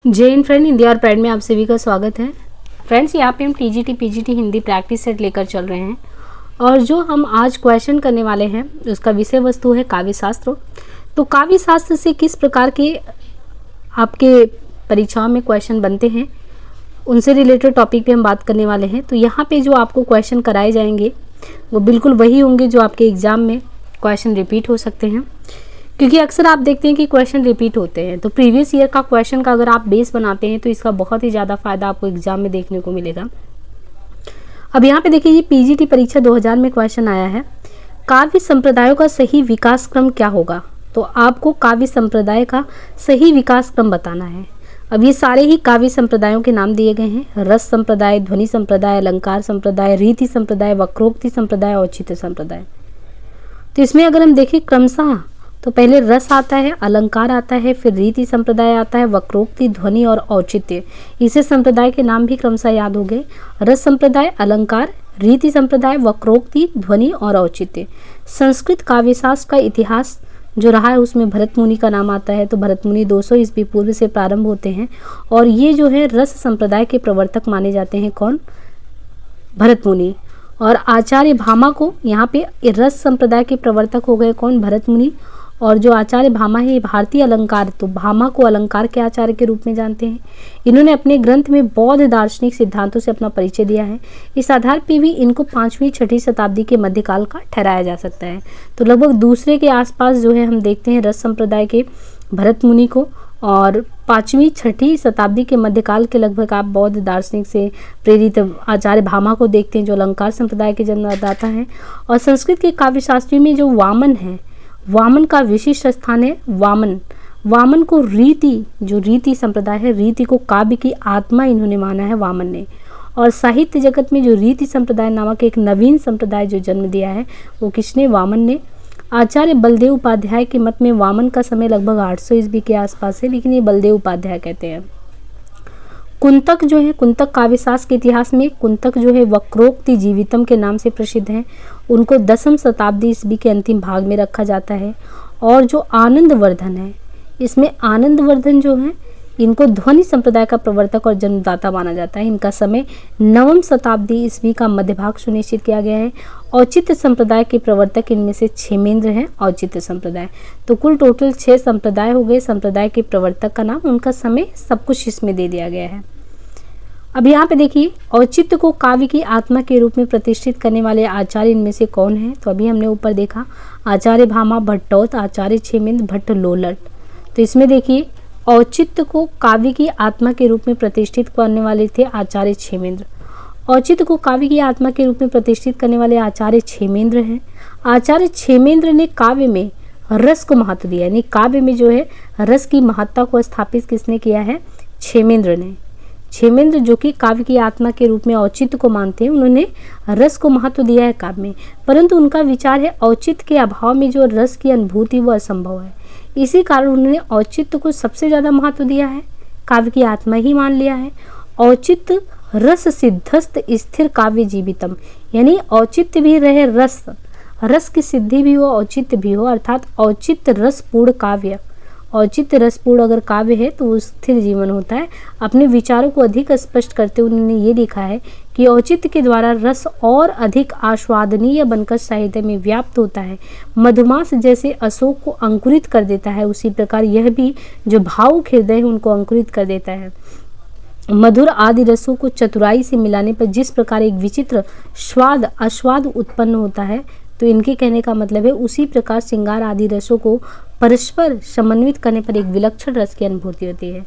जय हिंद फ्रेंड, हिंदी और पैड में आप सभी का स्वागत है। फ्रेंड्स, यहाँ पे हम TGT PGT Hindi practice set लेकर चल रहे हैं और जो हम आज क्वेश्चन करने वाले हैं उसका विषय वस्तु है काव्य शास्त्र। तो काव्य शास्त्र से किस प्रकार के आपके परीक्षाओं में क्वेश्चन बनते हैं उनसे रिलेटेड टॉपिक पे हम बात करने वाले हैं। तो यहाँ पे जो आपको क्वेश्चन कराए जाएंगे वो बिल्कुल वही होंगे जो आपके एग्ज़ाम में क्वेश्चन रिपीट हो सकते हैं, क्योंकि अक्सर आप देखते हैं कि क्वेश्चन रिपीट होते हैं। तो प्रीवियस ईयर का क्वेश्चन का अगर आप बेस बनाते हैं तो इसका बहुत ही ज़्यादा फायदा आपको एग्जाम में देखने को मिलेगा। अब यहाँ पे देखिए, ये पीजीटी परीक्षा 2000 में क्वेश्चन आया है, काव्य संप्रदायों का सही विकास क्रम क्या होगा। तो आपको काव्य संप्रदाय का सही विकास क्रम बताना है। अब ये सारे ही काव्य संप्रदायों के नाम दिए गए हैं: रस संप्रदाय, ध्वनि संप्रदाय, अलंकार संप्रदाय, रीति संप्रदाय, वक्रोक्ति संप्रदाय, औचित्य संप्रदाय। तो इसमें अगर हम देखें क्रमशः तो पहले रस आता है, अलंकार आता है, फिर रीति संप्रदाय आता है, वक्रोक्ति, ध्वनि और औचित्य। इसे संप्रदाय के नाम भी क्रमशः याद हो गए: रस संप्रदाय, अलंकार, रीति संप्रदाय, वक्रोक्ति, ध्वनि और औचित्य। संस्कृत काव्यशास्त्र का इतिहास जो रहा है उसमें भरत मुनि का नाम आता है। तो भरत मुनि 200 ईस्वी पूर्व से प्रारंभ होते हैं और ये जो है रस संप्रदाय के प्रवर्तक माने जाते हैं। कौन? भरत मुनि। और आचार्य भामा को यहाँ पे रस संप्रदाय के प्रवर्तक हो गए कौन? भरत मुनि। और जो आचार्य भामा है ये भारतीय अलंकार, तो भामा को अलंकार के आचार्य के रूप में जानते हैं। इन्होंने अपने ग्रंथ में बौद्ध दार्शनिक सिद्धांतों से अपना परिचय दिया है। इस आधार पर भी इनको 5वीं-6ठी शताब्दी के मध्यकाल का ठहराया जा सकता है। तो लगभग दूसरे के आसपास जो है हम देखते हैं रस संप्रदाय के भरत मुनि को, और 5वीं-6ठी शताब्दी के मध्यकाल के लगभग आप बौद्ध दार्शनिक से प्रेरित आचार्य भामा को देखते हैं जो अलंकार संप्रदाय के जन्मदाता हैं। और संस्कृत के काव्यशास्त्री में जो वामन है, वामन का विशिष्ट स्थान है। वामन को रीति संप्रदाय है, रीति को काव्य की आत्मा इन्होंने माना है वामन ने। और साहित्य जगत में जो रीति संप्रदाय नामक एक नवीन संप्रदाय जो जन्म दिया है वो किसने? वामन ने। आचार्य बलदेव उपाध्याय के मत में वामन का समय लगभग 800 ईस्वी के आसपास है, लेकिन ये बलदेव उपाध्याय कहते हैं। कुंतक जो है, कुंतक काव्यशास्त्र के इतिहास में कुंतक जो है वक्रोक्ति जीवितम के नाम से प्रसिद्ध हैं। उनको 10वीं शताब्दी ईस्वी के अंतिम भाग में रखा जाता है। और जो आनंदवर्धन है, इसमें आनंदवर्धन जो है इनको ध्वनि संप्रदाय का प्रवर्तक और जन्मदाता माना जाता है। इनका समय 9वीं शताब्दी ईस्वी का मध्य भाग सुनिश्चित किया गया है। औचित्य संप्रदाय के प्रवर्तक इनमें से क्षेमेंद्र हैं। औचित्य संप्रदाय, तो कुल टोटल 6 संप्रदाय हो गए। संप्रदाय के प्रवर्तक का नाम, उनका समय, सब कुछ इसमें दे दिया गया है। अब यहाँ पे देखिए, औचित्य को काव्य की आत्मा के रूप में प्रतिष्ठित करने वाले आचार्य इनमें से कौन है? तो अभी हमने ऊपर देखा, आचार्य भामा, भट्टौत, आचार्य क्षेमेंद्र, भट्ट लोलट। तो इसमें देखिए, औचित्य को काव्य की आत्मा के रूप में प्रतिष्ठित करने वाले थे आचार्य क्षेमेंद्र। औचित्य को काव्य की आत्मा के रूप में प्रतिष्ठित करने वाले आचार्य क्षेमेंद्र हैं। आचार्य क्षेमेंद्र ने काव्य में रस को महत्व दिया, यानी काव्य में जो है रस की महत्ता को स्थापित किसने किया है? क्षेमेंद्र ने। क्षेमेंद्र जो कि काव्य की आत्मा के रूप में औचित्य को मानते हैं, उन्होंने रस को महत्व दिया है काव्य में। परंतु उनका विचार है औचित्य के अभाव में जो रस की अनुभूति वो असंभव है। इसी कारण उन्होंने औचित्य को सबसे ज़्यादा महत्व दिया है, काव्य की आत्मा ही मान लिया है। औचित्य रस सिद्धस्त स्थिर काव्य जीवितम, यानी औचित्य भी रहे, रस की सिद्धि भी हो, औचित्य भी हो, अर्थात औचित्य रसपूर्ण काव्य। औचित्य रसपूर्ण अगर काव्य है तो वो स्थिर जीवन होता है। अपने विचारों को अधिक स्पष्ट करते हुए उन्होंने ये लिखा है कि औचित्य के द्वारा रस और अधिक आस्वादनीय बनकर साहित्य में व्याप्त होता है। मधुमास जैसे अशोक को अंकुरित कर देता है, उसी प्रकार यह भी जो भावुक हृदय है उनको अंकुरित कर देता है। मधुर आदि रसों को चतुराई से मिलाने पर जिस प्रकार एक विचित्र आस्वाद उत्पन्न होता है, तो इनके कहने का मतलब है उसी प्रकार श्रृंगार आदि रसों को परस्पर समन्वित करने पर एक विलक्षण रस की अनुभूति होती है।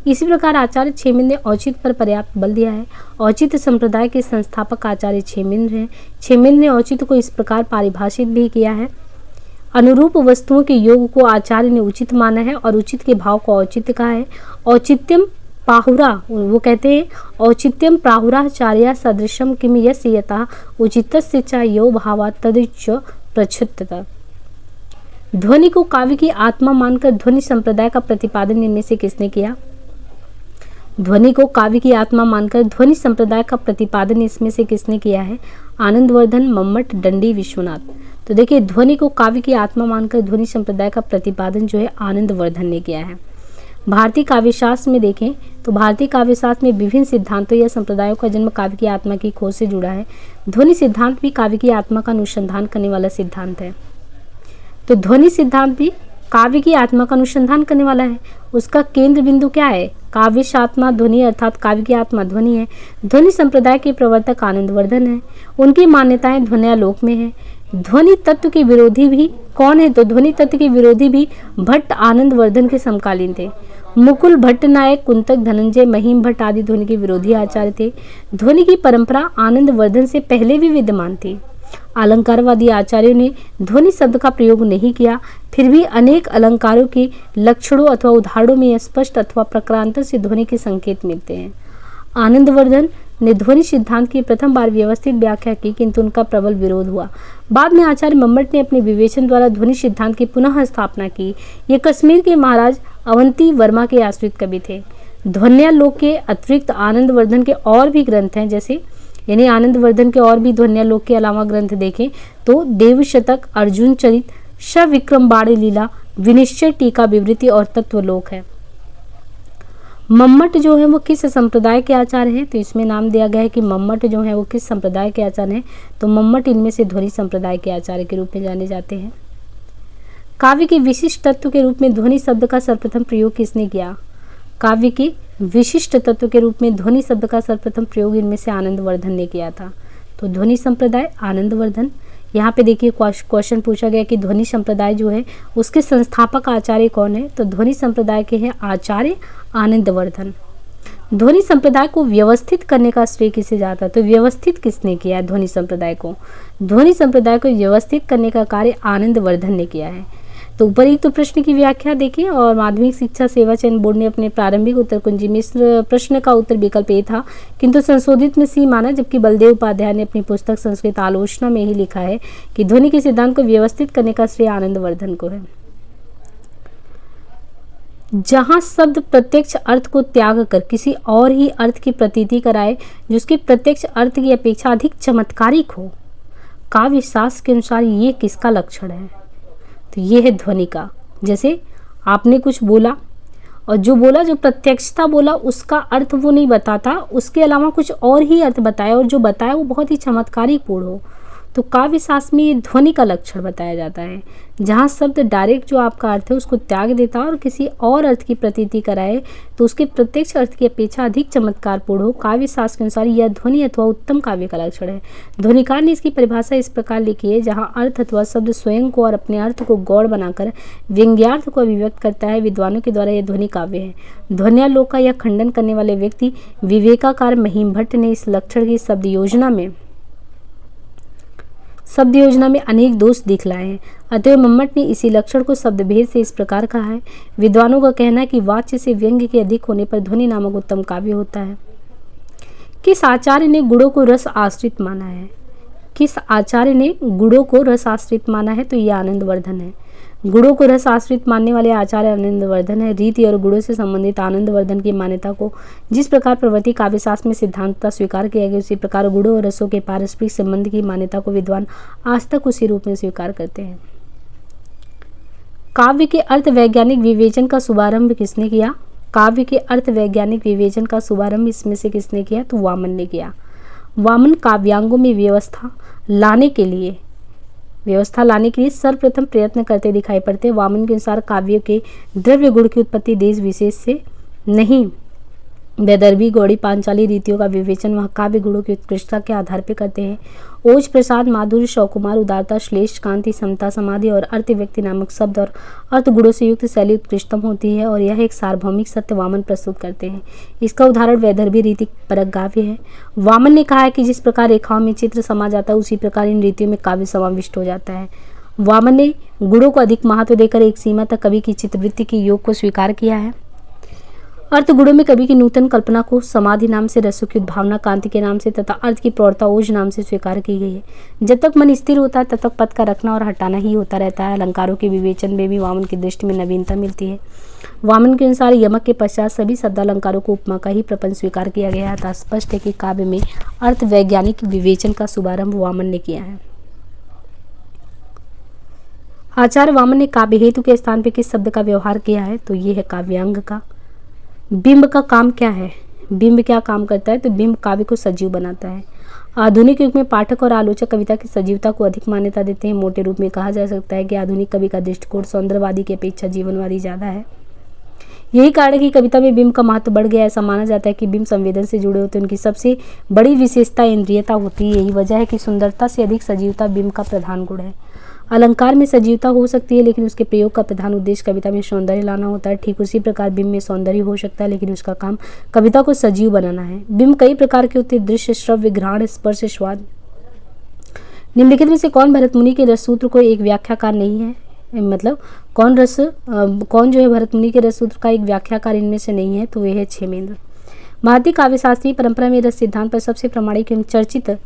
इसी प्रकार आचार्य क्षेमेंद्र ने औचित्य पर पर्याप्त बल दिया है। औचित्य संप्रदाय के संस्थापक आचार्य क्षेमेंद्र हैं। क्षेमेंद्र ने औचित्य को इस प्रकार परिभाषित भी किया है: अनुरूप वस्तुओं के योग को आचार्य ने उचित माना है और उचित के भाव को औचित्य कहा है। औचित्यम पाहुरा, वो कहते हैं औचित्यम प्राहुराचार्य सदृशम किम यस्य यथा उचितस्य च यो भावा तदुच्च प्रच्छुत्तता। ध्वनि को काव्य की आत्मा मानकर ध्वनि संप्रदाय का प्रतिपादन इनमें से किसने किया? ध्वनि को काव्य की आत्मा मानकर ध्वनि संप्रदाय का प्रतिपादन इसमें से किसने किया है? आनंदवर्धन, मम्मट, दंडी, विश्वनाथ। तो देखिए, ध्वनि को काव्य की आत्मा मानकर ध्वनि संप्रदाय का प्रतिपादन जो है आनंदवर्धन ने किया है। भारतीय काव्यशास्त्र में देखें तो भारतीय काव्यशास्त्र में विभिन्न सिद्धांतों या संप्रदायों का जन्म काव्य की आत्मा की खोज से जुड़ा है। ध्वनि सिद्धांत भी काव्य की आत्मा का अनुसंधान करने वाला सिद्धांत है। तो ध्वनि सिद्धांत भी काव्य की आत्मा का अनुसंधान करने वाला है। उसका केंद्र बिंदु क्या है? काव्यशात्मा ध्वनि, अर्थात काव्य की आत्मा ध्वनि है। ध्वनि संप्रदाय के प्रवर्तक आनंदवर्धन है। उनकी मान्यताएं ध्वन्यालोक में है। ध्वनि तत्व के विरोधी भी कौन है? तो ध्वनि तत्व के विरोधी भी भट्ट आनंदवर्धन के समकालीन थे। मुकुल भट्ट नायक, कुंतक, धनंजय, महिम भट्ट आदि ध्वनि के विरोधी आचार्य थे। ध्वनि की परंपरा आनंदवर्धन से पहले भी विद्यमान थी। अलंकारवादी आचार्यों ने ध्वनि शब्द का प्रयोग नहीं किया, फिर भी अनेक अलंकारों के लक्षणों अथवा उदाहरणों में स्पष्ट अथवा प्रकारांतर से ध्वनि के संकेत मिलते हैं। आनंदवर्धन ने ध्वनि सिद्धांत की प्रथम बार व्यवस्थित व्याख्या की, किंतु उनका प्रबल विरोध हुआ। बाद में आचार्य मम्मट ने अपने विवेचन द्वारा ध्वनि सिद्धांत की पुनः स्थापना की। ये कश्मीर के महाराज अवंती वर्मा के आश्रित कवि थे। ध्वन्यालोक के अतिरिक्त आनंदवर्धन के और भी ग्रंथ हैं, जैसे यानी आनंदवर्धन के और भी ध्वन्यालोक के अलावा ग्रंथ देखें तो देवशतक, अर्जुन चरित, शविक्रम बाड़ी लीला, विनिश्चय, टीका, विवृति और तत्वलोक है। मम्मट जो है वो किस संप्रदाय के आचार्य हैं? तो इसमें नाम दिया गया है कि मम्मट जो है वो किस संप्रदाय के आचार्य हैं? तो मम्मट इनमें से ध्वनि संप्रदाय के आचार्य के रूप में जाने जाते हैं। काव्य के विशिष्ट तत्व के रूप में ध्वनि शब्द का सर्वप्रथम प्रयोग किसने किया? काव्य के विशिष्ट तत्व के रूप में ध्वनि शब्द का सर्वप्रथम प्रयोग इनमें से आनंदवर्धन ने किया था। तो ध्वनि संप्रदाय आनंदवर्धन। यहाँ पे देखिए क्वेश्चन पूछा गया कि ध्वनि संप्रदाय जो है उसके संस्थापक आचार्य कौन है? तो ध्वनि संप्रदाय के हैं आचार्य आनंदवर्धन। ध्वनि संप्रदाय को व्यवस्थित करने का श्रेय किसे जाता है? तो व्यवस्थित किसने किया है ध्वनि संप्रदाय को? ध्वनि संप्रदाय को व्यवस्थित करने का कार्य आनंदवर्धन ने किया है। तो उपरोक्त प्रश्न की व्याख्या देखिए। और माध्यमिक शिक्षा सेवा चयन बोर्ड ने अपने प्रारंभिक उत्तर कुंजी में इस प्रश्न का उत्तर विकल्प ए था, किंतु संशोधित में सी माना, जबकि बलदेव उपाध्याय ने अपनी पुस्तक संस्कृत आलोचना में ही लिखा है कि ध्वनि के सिद्धांत को व्यवस्थित करने का श्रेय आनंदवर्धन को है। जहां शब्द प्रत्यक्ष अर्थ को त्याग कर किसी और ही अर्थ की प्रतीति कराए जो उसके प्रत्यक्ष अर्थ की अपेक्षा अधिक चमत्कारिक हो, काव्य शास्त्र के अनुसार ये किसका लक्षण है? तो ये है ध्वनि का। जैसे आपने कुछ बोला और जो बोला, जो प्रत्यक्षता बोला, उसका अर्थ वो नहीं बताता, उसके अलावा कुछ और ही अर्थ बताया, और जो बताया वो बहुत ही चमत्कारिक पूर्ण हो, तो काव्य शास्त्र में ये ध्वनि का लक्षण बताया जाता है। जहाँ शब्द डायरेक्ट जो आपका अर्थ है उसको त्याग देता है और किसी और अर्थ की प्रतीति कराए तो उसके प्रत्यक्ष अर्थ की अपेक्षा अधिक चमत्कारपूर्ण हो, काव्य शास्त्र के अनुसार यह ध्वनि अथवा उत्तम काव्य का लक्षण है। ध्वनिकार ने इसकी परिभाषा इस प्रकार लिखी है, जहाँ अर्थ अथवा शब्द स्वयं को और अपने अर्थ को गौड़ बनाकर व्यंग्यार्थ को अभिव्यक्त करता है, विद्वानों के द्वारा यह ध्वनि काव्य है। ध्वन्यालोक का यह खंडन करने वाले व्यक्ति विवेकाकार महिम भट्ट ने इस लक्षण की शब्द योजना में अनेक दोष दिखलाए हैं। अतएव मम्मट ने इसी लक्षण को शब्द भेद से इस प्रकार कहा है। विद्वानों का कहना है कि वाच्य से व्यंग्य के अधिक होने पर ध्वनि नामक उत्तम काव्य होता है। किस आचार्य ने गुणों को रस आश्रित माना है? किस आचार्य ने गुणों को रस आश्रित माना है? तो ये आनंदवर्धन है। गुणों को रस आश्रित मानने वाले आचार्य आनंदवर्धन है। रीति और गुणों से संबंधित आनंदवर्धन की मान्यता को जिस प्रकार प्रवृत्ति काव्यशास्त्र में सिद्धांतता स्वीकार किया गया, उसी प्रकार गुणों और रसों के पारस्परिक संबंध की मान्यता को विद्वान आज तक उसी रूप में स्वीकार करते हैं। काव्य के अर्थ वैज्ञानिक विवेचन का शुभारंभ किसने किया? काव्य के अर्थ वैज्ञानिक विवेचन का शुभारंभ इसमें से किसने किया? तो वामन ने किया। वामन काव्यांगों में व्यवस्था लाने के लिए सर्वप्रथम प्रयत्न करते दिखाई पड़ते। वामन के अनुसार काव्य के द्रव्य गुण की उत्पत्ति देश विशेष से नहीं, वैदर्भी, गौड़ी, पांचाली रीतियों का विवेचन वह काव्य गुणों की उत्कृष्टता के आधार पर करते हैं। ओज, प्रसाद, माधुर्य, शौकुमार, उदारता, श्लेष, कांति, समता, समाधि और अर्थ व्यक्ति नामक शब्द और अर्थ गुणों से युक्त शैली उत्कृष्टतम होती है और यह एक सार्वभौमिक सत्य वामन प्रस्तुत करते हैं। इसका उदाहरण वैदर्भी रीति परक काव्य है। वामन ने कहा है कि जिस प्रकार रेखाओं में चित्र समा जाता है उसी प्रकार इन रीतियों में काव्य समाविष्ट हो जाता है। वामन ने गुणों को अधिक महत्व देकर एक सीमा तक कवि की चित्रवृत्ति के योग को स्वीकार किया है। अर्थ गुणों में कवि की नूतन कल्पना को समाधि नाम से, रसों की उद्भावना कांति के नाम से तथा अर्थ की प्रौढ़ता ओज नाम से स्वीकार की गई है। जब तक मन स्थिर होता है तब तक पद का रखना और हटाना ही होता रहता है। अलंकारों के विवेचन में भी वामन की दृष्टि में नवीनता मिलती है। वामन के अनुसार यमक के पश्चात सभी शब्दालंकारों को उपमा का ही प्रपंच स्वीकार किया गया है। स्पष्ट है कि काव्य में अर्थ वैज्ञानिक विवेचन का शुभारंभ वामन ने किया है। आचार्य वामन ने काव्य हेतु के स्थान पर किस शब्द का व्यवहार किया है? तो ये है काव्यांग का। बिंब का काम क्या है? बिंब क्या काम करता है? तो बिंब काव्य को सजीव बनाता है। आधुनिक युग में पाठक और आलोचक कविता की सजीवता को अधिक मान्यता देते हैं। मोटे रूप में कहा जा सकता है कि आधुनिक कवि का दृष्टिकोण सौंदर्यवादी की अपेक्षा जीवनवादी ज़्यादा है। यही कारण है कि कविता में बिंब का महत्व बढ़ गया। ऐसा माना जाता है कि बिंब संवेदन से जुड़े होते हैं। उनकी सबसे बड़ी विशेषता इंद्रियता होती है। यही वजह है कि सुंदरता से अधिक सजीवता बिंब का प्रधान गुण है। अलंकार में सजीवता हो सकती है, लेकिन उसके प्रयोग का प्रधान उद्देश्य कविता में सौंदर्य लाना होता है। ठीक उसी प्रकार बिंब में सौंदर्य हो सकता है, लेकिन उसका काम कविता को सजीव बनाना है। बिंब कई प्रकार के होते हैं: दृश्य, श्रव्य, घ्राण, स्पर्श, स्वाद। निम्नलिखित में से कौन भरतमुनि के रससूत्र को एक व्याख्याकार नहीं है? मतलब कौन जो है भरतमुनि के रससूत्र का एक व्याख्याकार इनमें से नहीं है? तो वह है क्षेमेंद्र। भारतीय काव्यशास्त्रीय परंपरा में रस सिद्धांत पर सबसे प्रामाणिक एवं चर्चित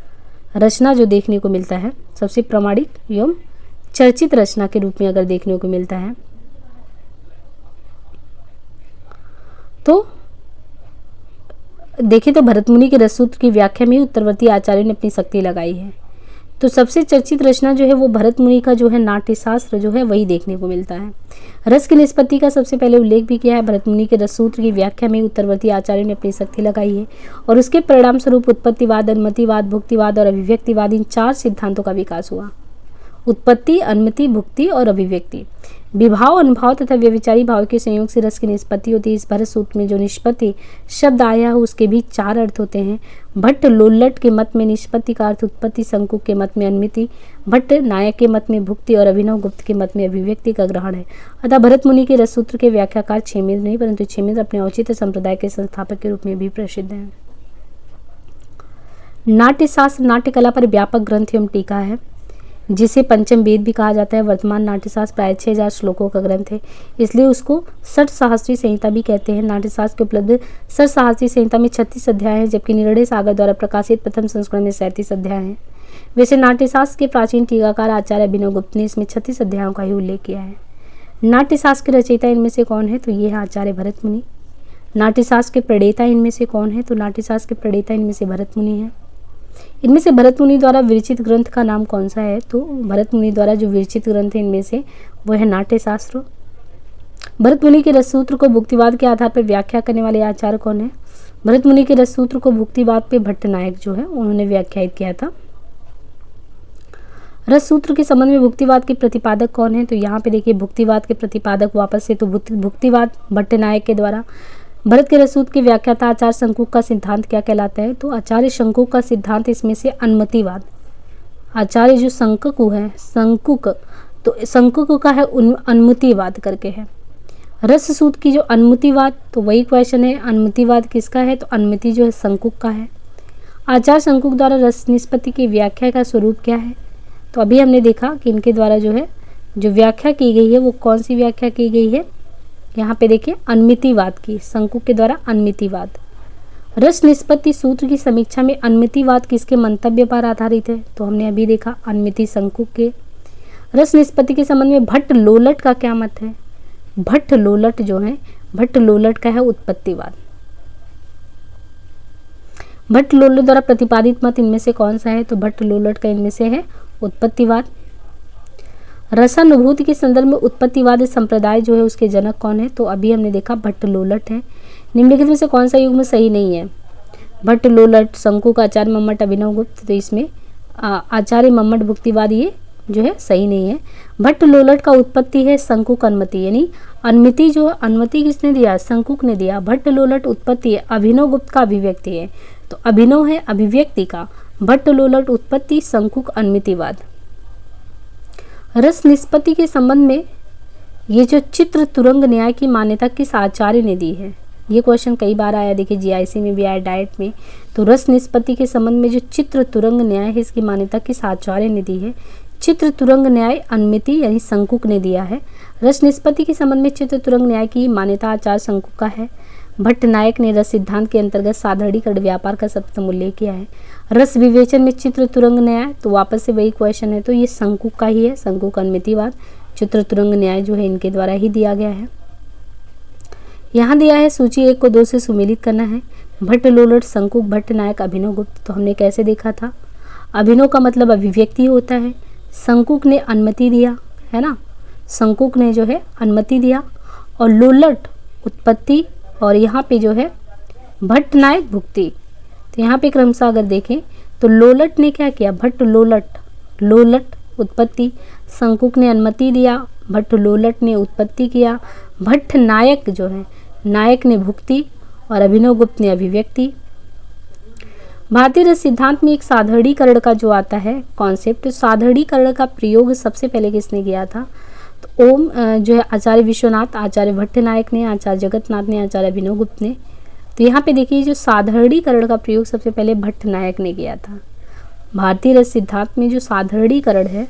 रचना जो देखने को मिलता है, सबसे प्रामाणिक एवं चर्चित रचना के रूप में अगर देखने को मिलता है तो देखें तो भरतमुनि के रससूत्र की व्याख्या में उत्तरवर्ती आचार्यों ने अपनी शक्ति लगाई है। तो सबसे चर्चित रचना जो है वो भरतमुनि का जो है नाट्यशास्त्र जो है वही देखने को मिलता है। रस की निष्पत्ति का सबसे पहले उल्लेख भी किया है। भरतमुनि के रससूत्र की व्याख्या में उत्तरवर्ती आचार्यों ने अपनी शक्ति लगाई है और उसके परिणाम स्वरूप उत्पत्तिवाद, अनुमतिवाद, भुक्तिवाद और अभिव्यक्तिवाद, इन 4 सिद्धांतों का विकास हुआ। उत्पत्ति, अनुमति, भुक्ति और अभिव्यक्ति। विभाव, अनुभाव तथा व्यभिचारी भाव के संयोग से रस की निष्पत्ति होती है। इस भरत सूत्र में जो निष्पत्ति शब्द आया है उसके भी 4 अर्थ होते हैं। भट्ट लोल्लट के मत में निष्पत्ति का अर्थ उत्पत्ति, शंकुक के मत में अनुमति, भट्ट नायक के मत में भुक्ति और अभिनव गुप्त के मत में अभिव्यक्ति का ग्रहण है। अतः भरतमुनि के रस सूत्र के व्याख्याकार क्षेमेंद्र नहीं, परंतु क्षेमेंद्र अपने औचित्य संप्रदाय के संस्थापक के रूप में भी प्रसिद्ध हैं। नाट्यशास्त्र नाट्यकला पर व्यापक ग्रंथ एवं टीका है, जिसे पंचम वेद भी कहा जाता है। वर्तमान नाट्यशास्त्र प्राय 6000 श्लोकों का ग्रंथ है, इसलिए उसको षट्सहस्त्री संहिता भी कहते हैं। नाट्यशास्त्र के उपलब्ध षट्सहस्त्री संहिता में 36 अध्याय हैं, जबकि निर्णय सागर द्वारा प्रकाशित प्रथम संस्करण में 37 अध्याय हैं। वैसे नाट्यशास्त्र के प्राचीन टीकाकार आचार्य अभिनव गुप्त ने इसमें 36 अध्यायों का ही उल्लेख किया है। नाट्यशास्त्र के रचयिता इनमें से कौन है? तो ये है आचार्य भरतमुनि। नाट्यशास्त्र के प्रणेता इनमें से कौन है? तो नाट्यशास्त्र के प्रणेता इनमें से भरतमुनि है। इनमें से भरतमुनि द्वारा विरचित ग्रंथ का नाम कौन सा है? तो भरतमुनि द्वारा जो विरचित ग्रंथ है इनमें से वो है नाट्यशास्त्र। भरतमुनि के रससूत्र को भुक्तिवाद के आधार पर व्याख्या करने वाले आचार्य कौन है? भरतमुनि के रससूत्र को भुक्तिवाद पे भट्ट नायक जो है उन्होंने व्याख्यायित किया था। रससूत्र के संबंध में भुक्तिवाद के प्रतिपादक कौन है? तो यहाँ पे देखिए भुक्तिवाद के प्रतिपादक वापस से तो भुक्तिवाद भट्ट नायक के द्वारा। भरत के रससूत्र की व्याख्याता आचार्य शंकुक का सिद्धांत क्या कहलाता है? तो आचार्य शंकुक का सिद्धांत इसमें से अनुमतिवाद। आचार्य जो शंकुक है, तो शंकुक का है अनुमतिवाद करके है। रस सूत्र की जो अनुमतिवाद, तो वही क्वेश्चन है अनुमतिवाद किसका है? तो अनुमति जो है शंकुक का है। आचार्य शंकुक द्वारा रस निष्पत्ति की व्याख्या का स्वरूप क्या है? तो अभी हमने देखा कि इनके द्वारा जो है जो व्याख्या की गई है वो कौन सी व्याख्या की गई है? यहाँ पे देखिए अनुमितिवाद की, शंकुक के द्वारा अनुमितिवाद। रस निष्पत्ति सूत्र की समीक्षा में अनुमितिवाद किसके मंतव्य पर आधारित है? तो हमने अभी देखा अनुमिति शंकुक के। रस निष्पत्ति के संबंध में भट्ट लोल्लट का क्या मत है? भट्ट लोल्लट जो है, भट्ट लोल्लट का है उत्पत्तिवाद। भट्ट लोल्लट द्वारा प्रतिपादित मत इनमें से कौन सा है? तो भट्ट लोल्लट का इनमें से है उत्पत्तिवाद। रसानुभूति के संदर्भ में उत्पत्तिवाद संप्रदाय जो है उसके जनक कौन है? तो अभी हमने देखा भट्ट लोल्लट है। निम्नलिखित में से कौन सा युग्म सही नहीं है? भट्ट लोल्लट, शंकुक, आचार्य मम्मट, अभिनव गुप्त। तो इसमें आचार्य मम्मट भुक्तिवाद ये जो है सही नहीं है। भट्ट लोल्लट का उत्पत्ति है शंकुक अनुमति, यानी अनुमति जो अनुमति किसने दिया? शंकुक ने दिया। भट्ट लोल्लट उत्पत्ति है, अभिनव गुप्त का अभिव्यक्ति है। तो अभिनव है अभिव्यक्ति का, भट्ट लोल्लट उत्पत्ति, शंकुक अनुमतिवाद। रस निष्पत्ति के संबंध में ये जो चित्र तुरंग न्याय की मान्यता किस आचार्य ने दी है? ये क्वेश्चन कई बार आया, देखिए जीआईसी में भी आया, डाइट में। तो रस निष्पत्ति के संबंध में जो चित्र तुरंग न्याय है इसकी मान्यता किस आचार्य ने दी है? चित्र तुरंग न्याय अनुमिति यानी शंकुक ने दिया है। रस निष्पत्ति के संबंध में चित्र तुरंग न्याय की मान्यता आचार्य शंकुक का है। भट्ट नायक ने रस सिद्धांत के अंतर्गत साधारणीकरण व्यापार का सर्वप्रथम उल्लेख किया है। रस विवेचन में चित्र तुरंग न्याय, तो वापस से वही क्वेश्चन है, तो ये शंकुक का ही है, शंकुक अनुमितिवाद। चित्र तुरंग न्याय जो है इनके द्वारा ही दिया गया है। यहाँ दिया है सूची 1 को 2 से सुमेलित करना है। भट्ट लोल्लट, शंकुक, भट्ट नायक, अभिनव गुप्त। तो हमने कैसे देखा था? अभिनव का मतलब अभिव्यक्ति होता है, शंकुक ने अनुमति दिया है ना, शंकुक ने जो है अनुमति दिया, और लोल्लट उत्पत्ति और यहाँ पे जो है भट्ट नायक भुक्ति। तो यहाँ पे क्रमशः अगर देखें तो लोलट ने क्या किया, भट्ट लोलट उत्पत्ति, शंकुक ने अनुमति दिया, भट्ट लोलट ने उत्पत्ति किया, भट्ट नायक जो है नायक ने भुक्ति और अभिनवगुप्त ने अभिव्यक्ति। भारतीय रस सिद्धांत में एक साधारणीकरण का जो आता है कॉन्सेप्ट, साधारणीकरण का प्रयोग सबसे पहले किसने किया था, तो ओम जो है आचार्य विश्वनाथ, आचार्य भट्ट नायक ने, आचार्य जगन्नाथ ने, आचार्य अभिनवगुप्त ने। तो यहाँ पे देखिए जो साधारणीकरण का प्रयोग सबसे पहले भट्ट नायक ने किया था। भारतीय रस सिद्धांत में जो साधारणीकरण है,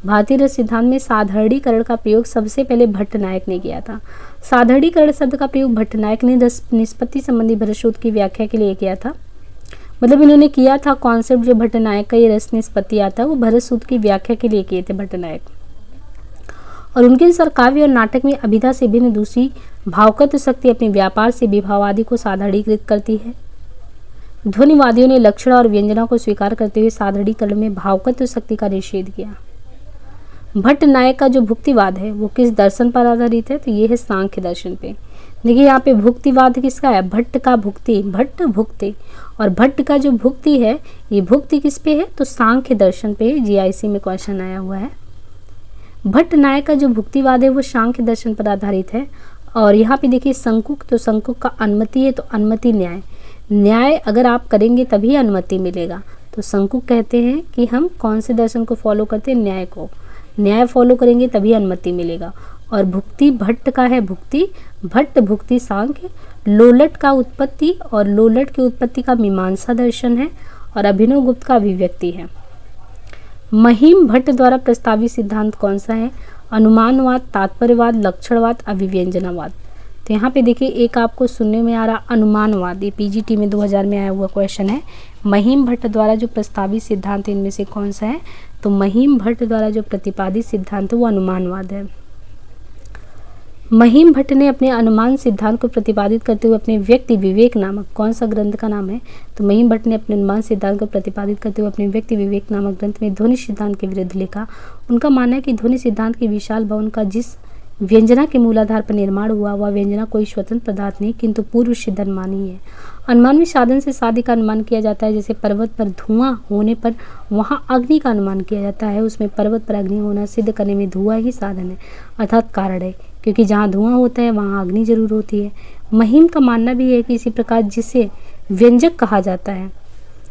भारतीय रस सिद्धांत में साधारणीकरण का प्रयोग सबसे पहले भट्ट नायक ने किया था। साधारणीकरण शब्द का प्रयोग भट्ट नायक ने रस निष्पत्ति संबंधी भरत सूत्र की व्याख्या के लिए किया था। मतलब इन्होंने किया था कॉन्सेप्ट जो भट्ट नायक का ये रस निष्पत्ति आता है वो भरत सूत्र की व्याख्या के लिए किए थे भट्ट नायक। और उनके अनुसार काव्य और नाटक में अभिधा से भिन्न दूसरी भावकत्व शक्ति अपने व्यापार से विभाव आदि को साधारणीकृत करती है। ध्वनिवादियों ने लक्षण और व्यंजना को स्वीकार करते हुए साधारणीकरण में भावकत्व शक्ति का निषेध किया। भट्ट नायक का जो भुक्तिवाद है वो किस दर्शन पर आधारित है, तो ये है सांख्य दर्शन पे। देखिए यहाँ पे भुक्तिवाद किसका है, भट्ट का भुक्ति, भट्ट भुक्ति, और भट्ट का जो भुक्ति है ये भुक्ति किस पे है, तो सांख्य दर्शन पे। जीआईसी में क्वेश्चन आया हुआ है। भट्ट नायक का जो भुक्तिवाद है वो सांख्य दर्शन पर आधारित है। और यहाँ पे देखिए शंकुक, तो शंकुक का अनुमति है, तो अनुमति न्याय, न्याय अगर आप करेंगे तभी अनुमति मिलेगा। तो शंकुक कहते हैं कि हम कौन से दर्शन को फॉलो करते हैं, न्याय को, न्याय फॉलो करेंगे तभी अनुमति मिलेगा। और भुक्ति भट्ट का है भुक्ति, भट्ट भुक्ति सांख्य, लोलट का उत्पत्ति और लोलट की उत्पत्ति का मीमांसा दर्शन है, और अभिनवगुप्त का अभिव्यक्ति है। महिम भट्ट द्वारा प्रस्तावित सिद्धांत कौन सा है, अनुमानवाद, तात्पर्यवाद, लक्षणवाद, अभिव्यंजनावाद। तो यहाँ पे देखिए एक आपको सुनने में आ रहा अनुमानवाद, ये पीजीटी में 2000 में आया हुआ क्वेश्चन है। महिम भट्ट द्वारा जो प्रस्तावित सिद्धांत इनमें से कौन सा है, तो महिम भट्ट द्वारा जो प्रतिपादित सिद्धांत है वो अनुमानवाद है। महिम भट्ट ने अपने अनुमान सिद्धांत को प्रतिपादित करते हुए अपने व्यक्ति विवेक नामक कौन सा ग्रंथ का नाम है, तो महिम भट्ट ने अपने अनुमान सिद्धांत को प्रतिपादित करते हुए अपने व्यक्ति विवेक नामक ग्रंथ में ध्वनि सिद्धांत के विरुद्ध लिखा। उनका मानना है कि ध्वनि सिद्धांत की विशाल भवन का जिस व्यंजना के मूलाधार पर निर्माण हुआ वह व्यंजना कोई स्वतंत्र पदार्थ नहीं किंतु पूर्व सिद्ध अनुमान ही है। अनुमान में साधन से साध्य का अनुमान किया जाता है। जैसे पर्वत पर धुआं होने पर वहाँ अग्नि का अनुमान किया जाता है, उसमें पर्वत पर अग्नि होना सिद्ध करने में धुआं ही साधन है अर्थात कारण है, क्योंकि जहाँ धुआं होता है वहाँ अग्नि जरूर होती है। महिम का मानना भी है कि इसी प्रकार जिसे व्यंजक कहा जाता है,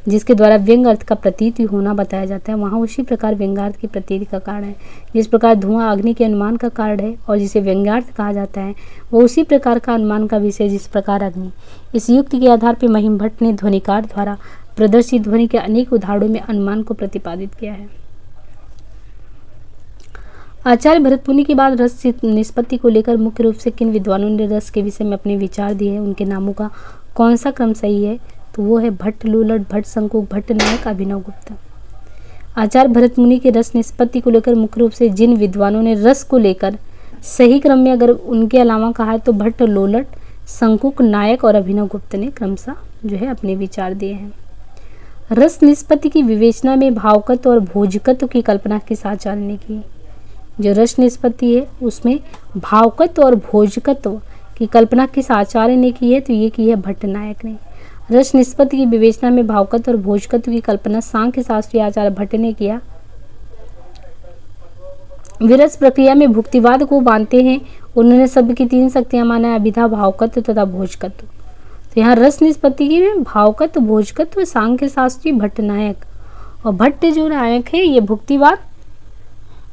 जिसके द्वारा व्यंग अर्थ का प्रतीत होना बताया जाता है, वहाँ उसी प्रकार व्यंग्यार्थ की प्रतीति का कारण है। जिस प्रकार धुआं अग्नि के अनुमान का कारण है और जिसे व्यंग्यार्थ कहा जाता है वो उसी प्रकार का अनुमान का विषय जिस प्रकार अग्नि। इस युक्ति के आधार पर महिम भट्ट ने ध्वनिकार द्वारा प्रदर्शित ध्वनि के अनेक उदाहरणों में अनुमान को प्रतिपादित किया है। आचार्य भरत मुनि के बाद रस निष्पत्ति को लेकर मुख्य रूप से किन विद्वानों ने रस के विषय में अपने विचार दिए हैं, उनके नामों का कौन सा क्रम सही है, तो वो है भट्ट लोलट, भट्ट शंकुक, भट्ट नायक, अभिनवगुप्त। आचार्य भरत मुनि के रस निष्पत्ति को लेकर मुख्य रूप से जिन विद्वानों ने रस को लेकर सही क्रम में अगर उनके अलावा कहा है तो भट्ट लोलट, शंकुक, नायक और अभिनवगुप्त ने क्रमशः जो है अपने विचार दिए हैं। रस निष्पत्ति की विवेचना में भावकत्व और भोजकत्व की कल्पना किस आचार्य ने की। जो रस निष्पत्ति है उसमें भावकत्व और भोजकत्व की कल्पना किस आचार्य ने की है, तो ये की है भट्ट नायक ने। रस निष्पत्ति की विवेचना में भावकत्व और भोजकत्व की कल्पना सांख्य शास्त्रीय आचार्य भट्ट ने किया। विरस प्रक्रिया में भुक्तिवाद को मानते हैं। उन्होंने शब्द की 3 शक्तियां माना है, अभिधा, भावकत्व तथा भोजकत्व। तो यहाँ रस निष्पत्ति की में भावकत्व, भोजकत्व, सांख्य शास्त्री, भट्ट नायक। और भट्ट जो नायक है ये भुक्तिवाद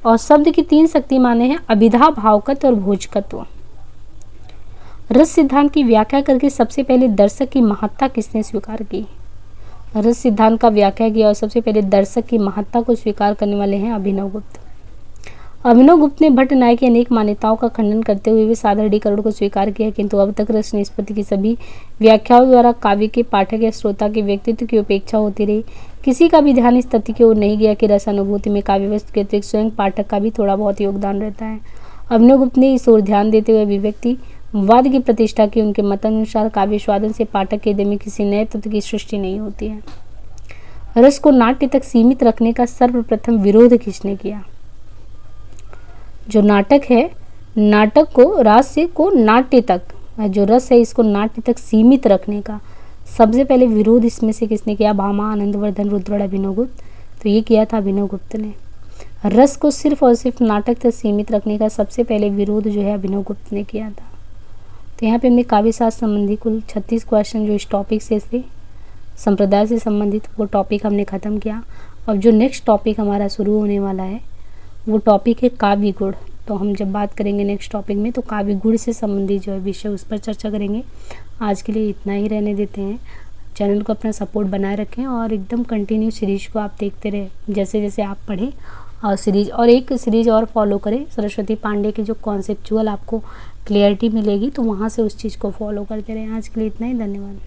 और शब्द की 3 शक्ति माने हैं, अभिधा, भावकत्व और भोजकत्व। रस सिद्धांत की व्याख्या करके सबसे पहले दर्शक की महत्ता किसने स्वीकार की। रस सिद्धांत का व्याख्या किया और सबसे पहले दर्शक की महत्ता को स्वीकार करने वाले हैं अभिनवगुप्त। अभिनवगुप्त ने भट्ट नायक की अनेक मान्यताओं का खंडन करते हुए भी साधारणीकरण को स्वीकार किया, किंतु अब तक रस निष्पत्ति की सभी व्याख्याओं द्वारा काव्य के पाठक या श्रोता के व्यक्तित्व की उपेक्षा होती रही। किसी का भी ध्यान इस तथ्य की ओर नहीं गया कि रस अनुभूति में काव्य वस्तु के अतिरिक्त स्वयं पाठक का भी थोड़ा बहुत योगदान रहता है। अभिनवगुप्त ने इस ओर ध्यान देते हुए अभिव्यक्ति वाद की प्रतिष्ठा की। उनके मतानुसार काव्य स्वादन से पाठक के हृदय में किसी नए तत्व की सृष्टि नहीं होती है। रस को नाट्य तक सीमित रखने का सर्वप्रथम विरोध किसने किया। जो नाटक है, नाटक को रास्य को नाट्य तक जो रस है इसको नाट्य तक सीमित रखने का सबसे पहले विरोध इसमें से किसने किया? भामा, आनंदवर्धन, रुद्रड़, अभिनवगुप्त। तो ये किया था अभिनवगुप्त ने। रस को सिर्फ और सिर्फ नाटक तक सीमित रखने का सबसे पहले विरोध जो है अभिनवगुप्त ने किया था। तो यहाँ पे हमने काव्य शास्त्र संबंधी कुल 36 क्वेश्चन जो इस टॉपिक से थे, संप्रदाय से संबंधित, वो टॉपिक हमने ख़त्म किया। अब जो नेक्स्ट टॉपिक हमारा शुरू होने वाला है वो टॉपिक है काव्य गुण। तो हम जब बात करेंगे नेक्स्ट टॉपिक में तो काव्य गुण से संबंधित जो है विषय उस पर चर्चा करेंगे। आज के लिए इतना ही रहने देते हैं। चैनल को अपना सपोर्ट बनाए रखें और एकदम कंटिन्यू सीरीज को आप देखते रहें जैसे जैसे आप पढ़ें, और सीरीज और एक सीरीज और फॉलो करें। सरस्वती पांडे की जो कॉन्सेप्चुअल आपको क्लियरिटी मिलेगी तो वहाँ से उस चीज़ को फॉलो करते रहें। आज के लिए इतना ही, धन्यवाद।